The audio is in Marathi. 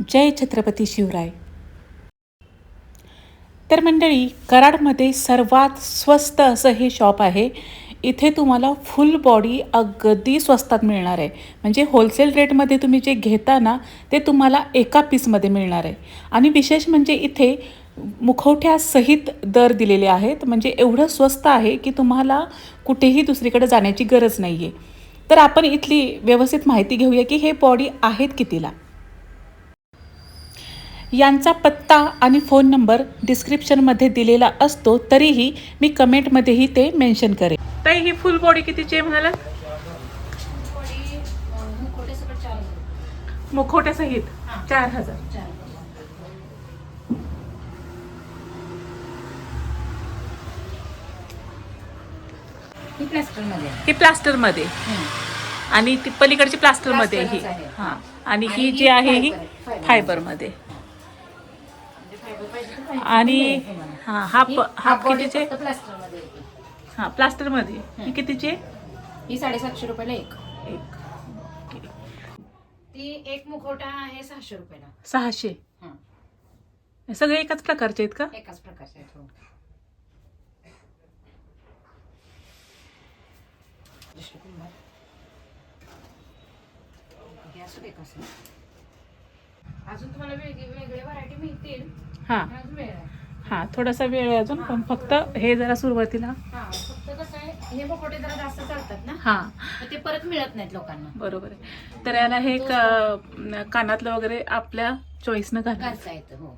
जय छत्रपती शिवराय. तर मंडळी, कराडमध्ये सर्वात स्वस्त असं हे शॉप आहे. इथे तुम्हाला फुल बॉडी अगदी स्वस्तात मिळणार आहे. म्हणजे होलसेल रेटमध्ये तुम्ही जे घेता ना ते तुम्हाला एका पीसमध्ये मिळणार आहे. आणि विशेष म्हणजे इथे मुखवट्यासहित दर दिलेले आहेत. म्हणजे एवढं स्वस्त आहे की तुम्हाला कुठेही दुसरीकडे जाण्याची गरज नाही आहे. तर आपण इथली व्यवस्थित माहिती घेऊया की हे बॉडी आहेत कितीला. यांचा पत्ता आणि फोन नंबर डिस्क्रिप्शनमध्ये दिलेला असतो, तरीही मी कमेंटमध्येही ते मेन्शन करेन. ताई, ही फुल बॉडी कितीची आहे म्हणाला? मुखवट्यासहित 4000. ही प्लास्टरमध्ये आणि ती पलीकडची प्लास्टरमध्ये ही. हां, आणि ही जी आहे ही फायबरमध्ये. आणि हां, हाफ कितीचे? हां, प्लास्टरमध्ये ही कितीची? ही 750 रुपयाला एक. एक. ती एक मुखवटा आहे 600 रुपयाला. 600. सगळे एकाच प्रकारचे आहेत का? एकाच प्रकारचे आहेत. हो. अजून तुम्हाला वेगवेगळे व्हरायटी मिळतील. हां अजून वेळ आहे. हां, थोडासा वेळ आहे अजून, पण फक्त हे जरा सुरुवातीला. फक्त कसं आहे, हे मुखवटे जरा जास्त चालतात ना. हां, ते परत मिळत नाहीत लोकांना. बरोबर आहे. तर याला हे कानातलं वगैरे आपल्या चॉईसनं घालता येतं. हो.